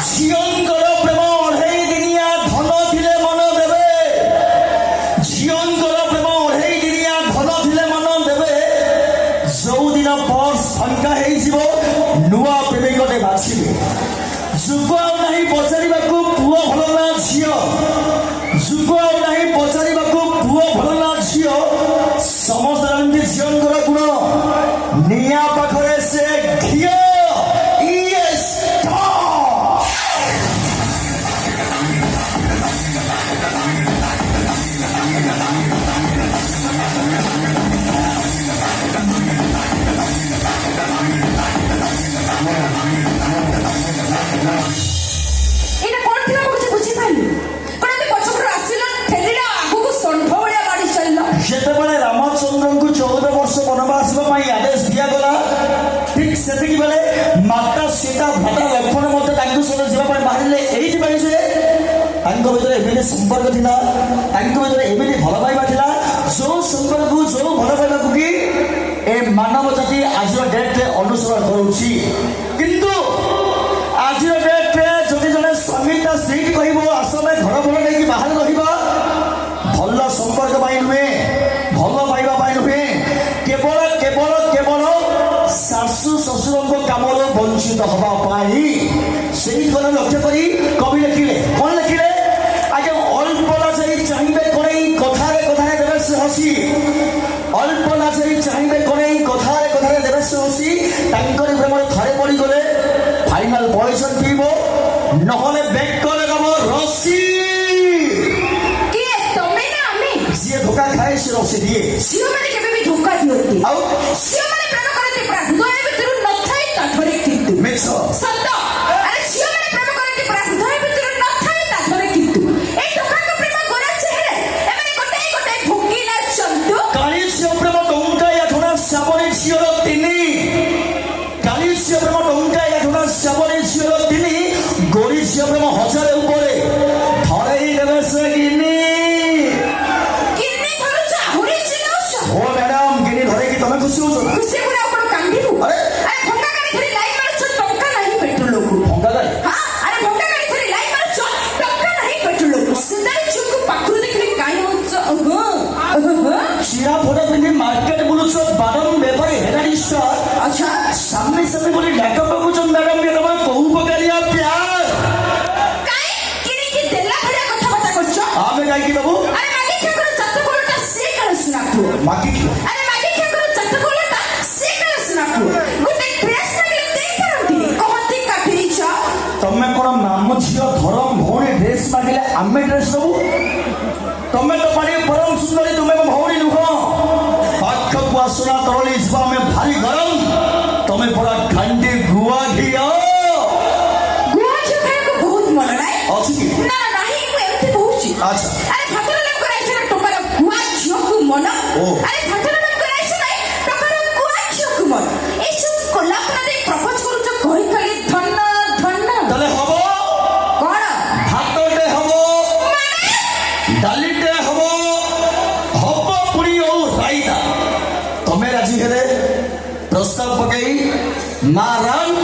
ଝିଅଙ୍କର ପ୍ରେମ ଅଢ଼େଇ ଦିନିଆ ଧନ ଥିଲେ ମନ ଦେବେ। ଝିଅଙ୍କର ପ୍ରେମ ଅଢ଼େଇ ଦିନିଆ ଧନ ଥିଲେ ମନ ଦେବେ। ଯୋଉଦିନ ପର୍ସ ଫାଙ୍କା ହେଇଯିବ ନୂଆ ପ୍ରେମିକଟେ ବାଛିବେ। ଯୁଗ ଆଉ ନାହିଁ ପଚାରିବାକୁ ପୁଅ ଭଲ ନା ଝିଅ। ଯୁଗ ଆଉ ନାହିଁ ପଚାରିବାକୁ ପୁଅ ଭଲ ନା ଝିଅ। ସମସ୍ତେ ଜାଣନ୍ତି ଝିଅଙ୍କର ଗୁଣ। ନିଆଁ ପାଖରେ ସେ ଘିଅ। ଯେତେବେଳେ ରାମଚନ୍ଦ୍ରଙ୍କୁ 14 ବର୍ଷ ବନବାସ ପାଇଁ ଆଦେଶ ଦିଆଗଲା ଠିକ ସେତିକି ବେଳେ ମାତା ସୀତା ଭ୍ରାତା ଲକ୍ଷ୍ମଣ ମଧ୍ୟ ତାଙ୍କ ସହିତ ଯିବା ପାଇଁ ବାହାରିଲେ। ଏଇଥିପାଇଁ ଯେ ତାଙ୍କ ଭିତରେ ଏମିତି ସମ୍ପର୍କ ଥିଲା, ତାଙ୍କ ଭିତରେ ଏମିତି ଭଲ ପାଇବା ଥିଲା, ଯୋଉ ସମ୍ପର୍କକୁ ଯୋଉ ଭଲ ପାଇବାକୁ କି ଏ ମାନବ ଜାତି ଆଜିର ଡେଟ୍ରେ ଅନୁସରଣ କରୁଛି। କିନ୍ତୁ ଆଜିର ଡେଟ୍ରେ ଯଦି ଜଣେ ସ୍ୱାମୀ ତା ସ୍ତ୍ରୀକି କହିବ ଆସ ଆମେ ଘର ଭଲ ନେଇକି ବାହାରେ ରହିବା, ଭଲ ସମ୍ପର୍କ ପାଇଁ ନୁହେଁ, ଭଲ ପାଇବା ପାଇଁ ନୁହେଁ, କେବଳ କେବଳ କେବଳ ଶାଶୁ ଶ୍ୱଶୁରଙ୍କ କାମରୁ ବଞ୍ଚିତ ହେବା ପାଇଁ, ସେଇ କଥା ଲକ୍ଷ୍ୟ କରି କବି ଲେଖିଲେ। କଣ ଲେଖିଲେ? ଆଜ୍ଞା, ଅଳ୍ପ ଲାଜେଇ ଚାହିଁବେ କଣେଇ କଥାରେ କଥାରେ ଦେବେ ସେ ହସି। ଅଳ୍ପ ଲାଜେଇ ଚାହିଁବେ କଣେଇ କଥାରେ କଥାରେ ଦେବେ ସେ ହସି। ତାଙ୍କରି ପ୍ରେମରେ ଥରେ ପଡ଼ିଗଲେ ଫାଇନାଲ ପଏଜନ ପିଇବ, ନହେଲେ ବେକ ଲଗାବ ରସି। ଯିଏ ଧୋକା ଖାଏ ସେ ରସି ଦିଏ। ଝିଅମାନେ କେବେ ବି ଧୋକା ଦିଅନ୍ତି। ଆଉ ଝିଅମାନେ ପ୍ରେମ କରନ୍ତି ପୁରା ହୃଦୟ ଭିତରୁ ନଥାଏ କାଠରେ କିନ୍ତୁ। ମିଛ ସତ। ଆରେ ଝିଅମାନେ ପ୍ରେମ କରନ୍ତି ପୁରା ହୃଦୟ ଭିତରୁ ନଥାଏ କାଠରେ କିନ୍ତୁ। এই ଧୋକାଙ୍କ ପ୍ରେମ ଗୋରା ଚେହେରା ଏମାନେ ଗୋଟାଏ ଗୋଟାଏ ଭୋକିଲା ଚନ୍ତୁ। କାଳି ଝିଅ ପ୍ରେମ ଟଙ୍କା ଆଠଣା ଶ୍ରାବଣୀ ଝିଅର ତିନି। କାଳି ଝିଅ ପ୍ରେମ ଟଙ୍କା ଆଠଣା ଶ୍ରାବଣୀ ଝିଅର ତିନି। ଗୋରୀ ଝିଅ ପ୍ରେମ 1000 ଉପରେ। ଧରେଇ ଦେବେ ସେ ଗିନି। ଓ ମ୍ୟାଡାମ, ଗିନି ଧରେଇକି ତମେ ଖୁସି ହଉଛ? ଖୁସି ପୁରା ଆପଣ କାନ୍ଦିବୁ। ଆରେ ଭଙ୍ଗା ଗାଡି ଧରି ଲାଇନ୍ ମାରୁଛ, ଟଙ୍କା ନାହିଁ ପେଟ୍ରୋଲକୁ। ଭଙ୍ଗା ଗାଡି? ହଁ, ଆରେ ଭଙ୍ଗା ଗାଡି ଧରି ଲାଇନ୍ ମାରୁଛ, ଟଙ୍କା ନାହିଁ ପେଟ୍ରୋଲକୁ। ସୁନ୍ଦରୀ ଝିଅକୁ ପାଖରୁ ଦେଖିଲେ କାହିଁ ହଉଛ? ଚିରା ଫୋଟା ପିନ୍ଧି ମାର୍କେଟ ବୁଲୁଛ, ବାଦାମ ବେପାରୀ ହେଲାଣି ଷ୍ଟାର। ଆଚ୍ଛା, ସାମନେ ସାମନେ ବୋଲି ଡାକ ପାଉଛ ମ୍ୟାଡାମ, କେ ତମେ କୋଉ ପ୍ରକାରିଆ ପ୍ୟାର? କାଇଁ କିଣିକି ଦେଲା ଭଳିଆ କଥାବାର୍ତ୍ତା କରୁଛ? ଆମେ କାହିଁକି ଦବୁ? ଆରେ ମାଗି କ୍ଷେଙ୍କର ଚତୁର୍କୋଳଟା ସେ କାଳେ ଶୁଣାକୁ। ମାଗି କ୍ଷୀର? ଆରେ ମାଗି କ୍ଷେଙ୍କର ଚତୁର୍କୋଳଟା ସେ କାଳେ ଶୁଣାକୁ। ଗୋଟେ ଡ୍ରେସ୍ ମାଗିଲେ ଦେଇପାରନ୍ତି, କହନ୍ତି କାଟିଛ। ତମେ କଣ ମାମୁ ଝିଅ ଧରମ ଭଉଣୀ ଡ୍ରେସ୍ ମାଗିଲେ ଆମେ ଡ୍ରେସ୍ ଦବୁ? ତମେ ତ ପାଣି ପରମ ସୁନ୍ଦରୀ, ତୁମେ ମୋ ଭଉଣୀ ନୁହଁ। ପାଖକୁ ଆସୁନା ତରଳି ଯିବା ଆମେ ଭାରି ଗରମ। ତମେ ପରା ଖାଣ୍ଡି ଗୁଆ ଘିଅ। ଗୁଆ ଝିଅ ଖାଇବାକୁ ବହୁତ ମନ ନାହିଁ ଅଛି କି? ନା ନାହିଁ, ମୁଁ ଏମିତି କହୁଛି। ଆଚ୍ଛା। ଆରେ ଭାତର ନାମ କରାଇছে ନା ଟୋକାର ଗୁଆ ଝିଅକୁ ମନ। ଓ। ଆରେ ଭାତର ନାମ କରାଇছে ନା ଟୋକାର ଗୁଆ ଝିଅକୁ ମନ। ଏସବୁ କଲାପନାରେ ପ୍ରପୋଜ କରୁଛ କହି କହି ଧନ ଧନ। ତାହେଲେ ହବ କଣ? ଭାତଟେ ହବ, ଡାଲିଟେ ହବ, ହବ ପୁଣି ଆଉ ରାଇତା। ତମେ ରାଜି ହେଲେ ପ୍ରସ୍ତାବ ପକେଇ ମା ରାମ